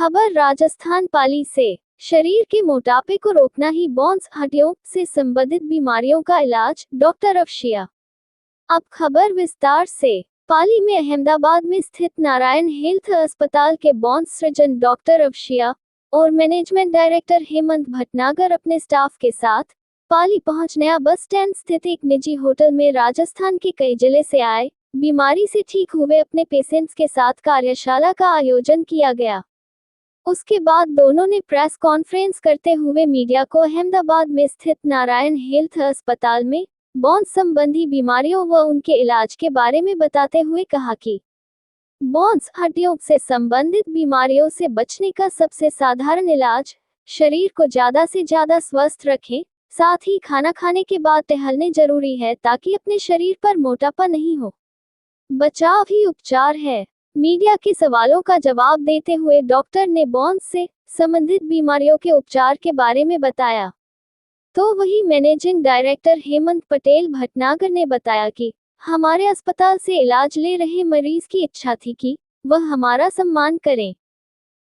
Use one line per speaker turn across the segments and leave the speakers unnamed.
खबर राजस्थान पाली से। शरीर के मोटापे को रोकना ही बोन्स हड्डियों से संबंधित बीमारियों का इलाज, डॉक्टर अफशिया। अब खबर विस्तार से। पाली में अहमदाबाद में स्थित नारायण हेल्थ अस्पताल के बोन्स सर्जन डॉक्टर अफशिया और मैनेजमेंट डायरेक्टर हेमंत भटनागर अपने स्टाफ के साथ पाली पहुंच नया बस स्टैंड स्थित एक निजी होटल में राजस्थान के कई जिले से आए बीमारी से ठीक हुए अपने पेशेंट्स के साथ कार्यशाला का आयोजन किया गया। उसके बाद दोनों ने प्रेस कॉन्फ्रेंस करते हुए मीडिया को अहमदाबाद में स्थित नारायण हेल्थ अस्पताल में बोन्स संबंधी बीमारियों व उनके इलाज के बारे में बताते हुए कहा कि बोन्स हड्डियों से संबंधित बीमारियों से बचने का सबसे साधारण इलाज शरीर को ज्यादा से ज्यादा स्वस्थ रखें, साथ ही खाना खाने के बाद टहलने जरूरी है ताकि अपने शरीर पर मोटापा नहीं हो। बचाव ही उपचार है। मीडिया के सवालों का जवाब देते हुए डॉक्टर ने बोन्स से संबंधित बीमारियों के उपचार के बारे में बताया। तो वही मैनेजिंग डायरेक्टर हेमंत पटेल भटनागर ने बताया कि हमारे अस्पताल से इलाज ले रहे मरीज की इच्छा थी कि वह हमारा सम्मान करें,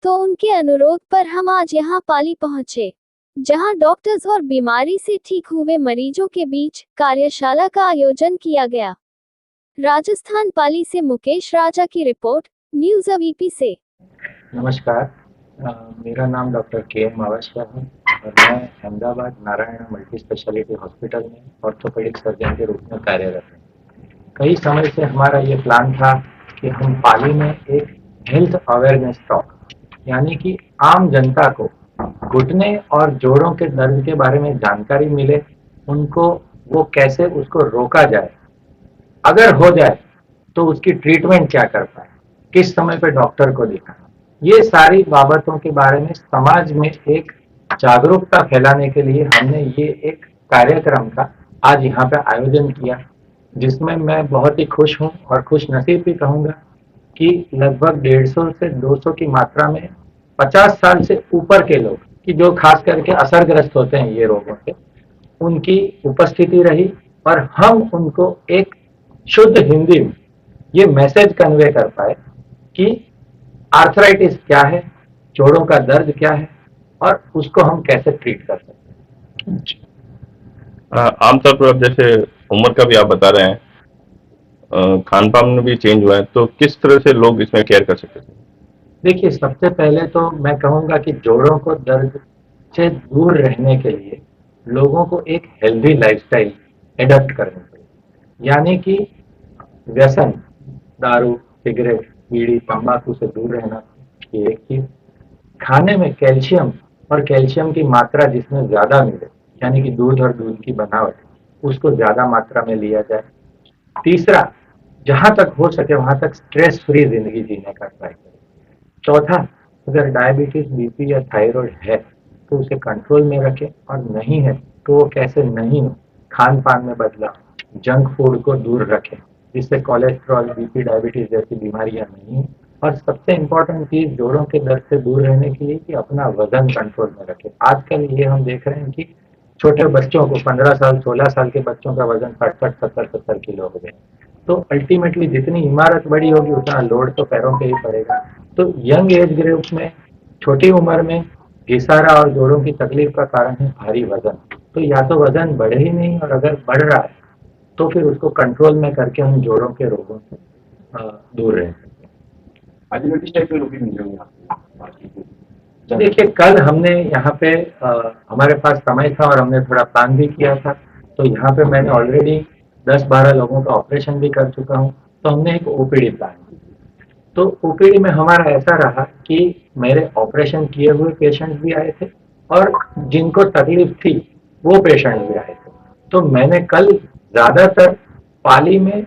तो उनके अनुरोध पर हम आज यहां पाली पहुंचे, जहां डॉक्टर्स और बीमारी से ठीक हुए मरीजों के बीच कार्यशाला का आयोजन किया गया। राजस्थान पाली से मुकेश राजा की रिपोर्ट, न्यूज़ अवीपी से।
नमस्कार, मेरा नाम डॉक्टर के.एम. मावशिया है और मैं Ahmedabad Narayan multi speciality hospital में ऑर्थोपेडिक सर्जन के रूप में कार्यरत हूँ। कई समय से हमारा ये प्लान था कि हम पाली में एक हेल्थ अवेयरनेस टॉक, यानी कि आम जनता को घुटने और जोड़ों के दर्द के बारे में जानकारी मिले, उनको वो कैसे उसको रोका जाए, अगर हो जाए तो उसकी ट्रीटमेंट क्या कर पाए, किस समय पे डॉक्टर को दिखाएं, ये सारी बाबतों के बारे में समाज में एक जागरूकता फैलाने के लिए हमने ये एक कार्यक्रम का आज यहाँ पे आयोजन किया, जिसमें मैं बहुत ही खुश हूँ और खुश नसीब भी कहूँगा कि लगभग 150 से 200 की मात्रा में 50 साल से ऊपर के लोग, कि जो खास करके असरग्रस्त होते हैं ये रोगों से, उनकी उपस्थिति रही और हम उनको एक शुद्ध हिंदी में ये मैसेज कन्वे कर पाए कि आर्थराइटिस क्या है, जोड़ों का दर्द क्या है और उसको हम कैसे ट्रीट कर सकते हैं।
आमतौर पर अब जैसे उम्र का भी आप बता रहे हैं, खान पान में भी चेंज हुआ है, तो किस तरह से लोग इसमें केयर कर सकते हैं?
देखिए, सबसे पहले तो मैं कहूँगा कि जोड़ों को दर्द से दूर रहने के लिए लोगों को एक हेल्दी लाइफस्टाइल एडॉप्ट करनी पड़ेगी, यानी कि व्यसन, दारू, सिगरेट, बीड़ी, तंबाकू से दूर रहना ये एक चीज। खाने में कैल्शियम और कैल्शियम की मात्रा जिसमें ज्यादा मिले, यानी कि दूध और दूध की बनावट, उसको ज्यादा मात्रा में लिया जाए। तीसरा, जहां तक हो सके वहां तक स्ट्रेस फ्री जिंदगी जीने का ट्राई करें। चौथा, अगर डायबिटीज, बीपी या थायराइड है तो उसे कंट्रोल में रखें, और नहीं है तो वो कैसे नहीं हो, खान पान में बदलाव, जंक फूड को दूर रखें जिससे कोलेस्ट्रॉल, बीपी, डायबिटीज जैसी बीमारियां नहीं है। और सबसे इम्पोर्टेंट चीज जोड़ों के दर्द से दूर रहने के लिए कि अपना वजन कंट्रोल में रखें। आजकल ये हम देख रहे हैं कि छोटे बच्चों को 15 साल 16 साल के बच्चों का वजन 60 70 किलो हो गया, तो अल्टीमेटली जितनी इमारत बड़ी होगी उतना लोड तो पैरों पे ही पड़ेगा। तो यंग एज ग्रुप में, छोटी उम्र में घिसारा और जोड़ों की तकलीफ का कारण है भारी वजन। तो या तो वजन बढ़े ही नहीं, और अगर बढ़ रहा है तो फिर उसको कंट्रोल में करके हम जोड़ों के रोगों से दूर रह सकते हैं। देखिए, कल हमने यहाँ पे हमारे पास समय था और हमने थोड़ा प्लान भी किया था, तो यहाँ पे मैंने ऑलरेडी 10-12 लोगों का ऑपरेशन भी कर चुका हूँ, तो हमने एक ओपीडी प्लान की। तो ओपीडी में हमारा ऐसा रहा कि मेरे ऑपरेशन किए हुए पेशेंट्स भी आए थे और जिनको तकलीफ थी वो पेशेंट भी आए थे। तो मैंने कल ज्यादातर पाली में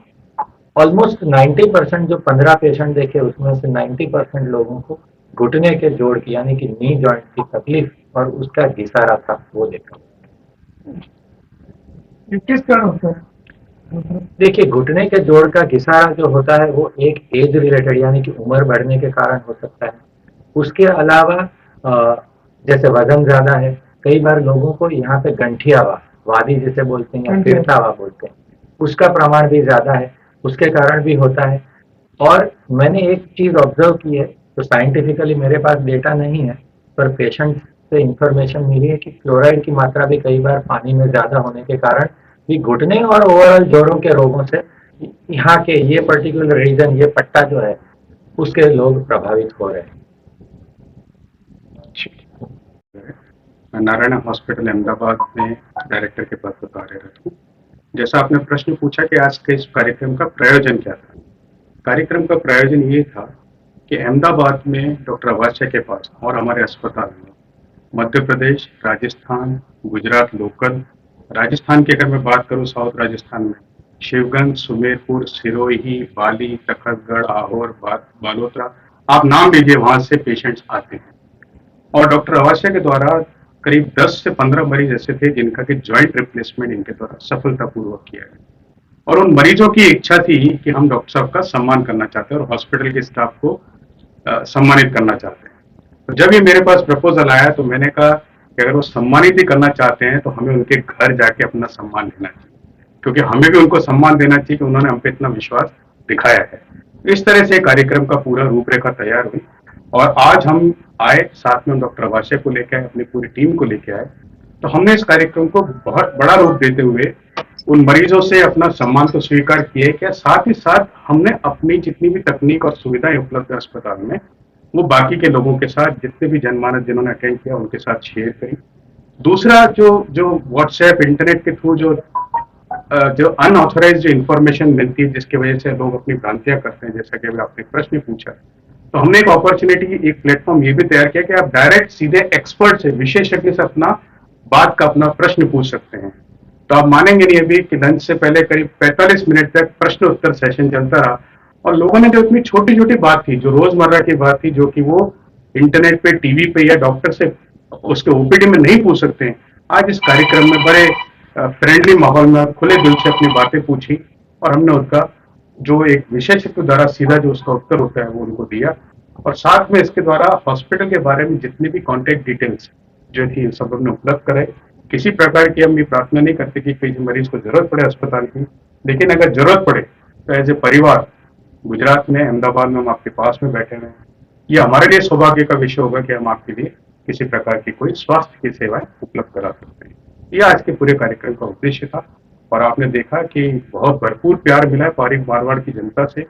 ऑलमोस्ट 90% जो 15 पेशेंट देखे उसमें से 90% लोगों को घुटने के जोड़ की, यानी कि नी जॉइंट की तकलीफ और उसका घिसारा था, वो देखा।
किस कारण होता है?
देखिए, घुटने के जोड़ का घिसारा जो होता है वो एक एज रिलेटेड, यानी कि उम्र बढ़ने के कारण हो सकता है। उसके अलावा जैसे वजन ज्यादा है, कई बार लोगों को यहाँ पे गंठियावा, वादी जिसे बोलते हैं या फिरतावा बोलते हैं, उसका प्रमाण भी ज्यादा है, उसके कारण भी होता है। और मैंने एक चीज ऑब्जर्व की है, तो साइंटिफिकली मेरे पास डेटा नहीं है, पर पेशेंट से इंफॉर्मेशन मिली है कि क्लोराइड की मात्रा भी कई बार पानी में ज़्यादा होने के कारण भी घुटने और ओवरऑल जोड़ों के रोगों से यहाँ के ये पर्टिकुलर रीजन, ये पट्टा जो है, उसके लोग प्रभावित हो रहे हैं।
मैं नारायण हॉस्पिटल अहमदाबाद में डायरेक्टर के पद पर कार्यरत हूँ। जैसा आपने प्रश्न पूछा कि आज के इस कार्यक्रम का प्रयोजन क्या था, कार्यक्रम का प्रयोजन ये था कि अहमदाबाद में डॉक्टर अवाश्य के पास और हमारे अस्पताल में मध्य प्रदेश, राजस्थान, गुजरात लोकल, राजस्थान की अगर मैं बात करूँ साउथ राजस्थान में शिवगंज, सुमेरपुर, सिरोही, बाली, तखतगढ़, आहोर, बालोतरा, आप नाम लीजिए, वहां से पेशेंट्स आते हैं। और डॉक्टर अवाश्य के द्वारा करीब 10 से 15 मरीज ऐसे थे जिनका कि जॉइंट रिप्लेसमेंट इनके द्वारा सफलतापूर्वक किया गया। और उन मरीजों की इच्छा थी कि हम डॉक्टर साहब का सम्मान करना चाहते हैं और हॉस्पिटल के स्टाफ को सम्मानित करना चाहते हैं। तो जब ये मेरे पास प्रपोजल आया तो मैंने कहा कि अगर वो सम्मानित ही करना चाहते हैं तो हमें उनके घर जाके अपना सम्मान लेना चाहिए, क्योंकि हमें भी उनको सम्मान देना चाहिए कि उन्होंने हम पे इतना विश्वास दिखाया है। इस तरह से कार्यक्रम का पूरा रूपरेखा तैयार हुई और आज हम आए, साथ में डॉक्टर अवाश्य को लेकर आए, अपनी पूरी टीम को लेकर आए। तो हमने इस कार्यक्रम को बहुत बड़ा रूप देते हुए उन मरीजों से अपना सम्मान तो स्वीकार किया क्या, साथ ही साथ हमने अपनी जितनी भी तकनीक और सुविधाएं उपलब्ध है अस्पताल में वो बाकी के लोगों के साथ, जितने भी जनमानस जिन्होंने अटेंड किया उनके साथ शेयर करी। दूसरा जो व्हाट्सएप इंटरनेट के थ्रू जो अनऑथराइज जो इन्फॉर्मेशन मिलती है जिसकी वजह से लोग अपनी भ्रांतियां करते हैं, जैसा कि अभी आपने प्रश्न पूछा, तो हमने एक अपॉर्चुनिटी, एक प्लेटफॉर्म ये भी तैयार किया कि आप डायरेक्ट सीधे एक्सपर्ट से, विशेषज्ञ से अपना बात का अपना प्रश्न पूछ सकते हैं। तो आप मानेंगे नहीं, अभी कि लंच से पहले करीब 45 मिनट तक प्रश्न उत्तर सेशन चलता रहा और लोगों ने जो इतनी छोटी छोटी बात थी, जो रोजमर्रा की बात थी, जो कि वो इंटरनेट पे, टीवी पे या डॉक्टर से उसके ओपीडी में नहीं पूछ सकते हैं, आज इस कार्यक्रम में बड़े फ्रेंडली माहौल में खुले दिल से अपनी बातें पूछी और हमने उनका जो एक विशेषज्ञ द्वारा सीधा जो उसका उत्तर होता है वो उनको दिया। और साथ में इसके द्वारा हॉस्पिटल के बारे में जितनी भी कॉन्टेक्ट डिटेल्स जो थी सब हमने उपलब्ध कराई। किसी प्रकार की हम ये प्रार्थना नहीं करते कि किसी मरीज को जरूरत पड़े अस्पताल की, लेकिन अगर जरूरत पड़े तो एज ए परिवार गुजरात में, अहमदाबाद में हम आपके पास में बैठे हुए हैं। ये हमारे लिए सौभाग्य का विषय होगा कि हम आपके लिए किसी प्रकार की कोई स्वास्थ्य की सेवाएं उपलब्ध करा सकते हैं। ये आज के पूरे कार्यक्रम का उद्देश्य था और आपने देखा कि बहुत भरपूर प्यार मिला है पारिक मारवाड़ की जनता से।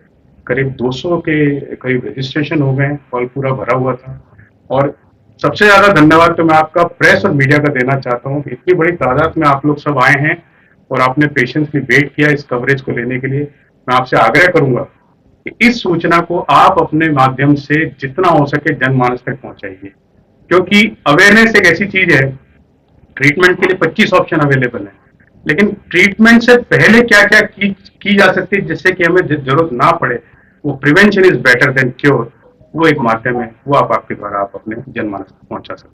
करीब 200 के करीब रजिस्ट्रेशन हो गए, हॉल पूरा भरा हुआ था। और सबसे ज्यादा धन्यवाद तो मैं आपका प्रेस और मीडिया का देना चाहता हूँ कि इतनी बड़ी तादाद में आप लोग सब आए हैं और आपने पेशेंसली वेट किया इस कवरेज को लेने के लिए। मैं आपसे आग्रह करूंगा कि इस सूचना को आप अपने माध्यम से जितना हो सके जनमानस तक पहुंचाइए, क्योंकि अवेयरनेस एक ऐसी चीज है, ट्रीटमेंट के लिए 25 ऑप्शन अवेलेबल है, लेकिन ट्रीटमेंट से पहले क्या क्या की जा सकती है जिससे कि हमें जरूरत ना पड़े, वो prevention is better than cure, वो एक माध्यम है, वो आपके द्वारा आप अपने जनमानस तक पहुंचा सकते हैं।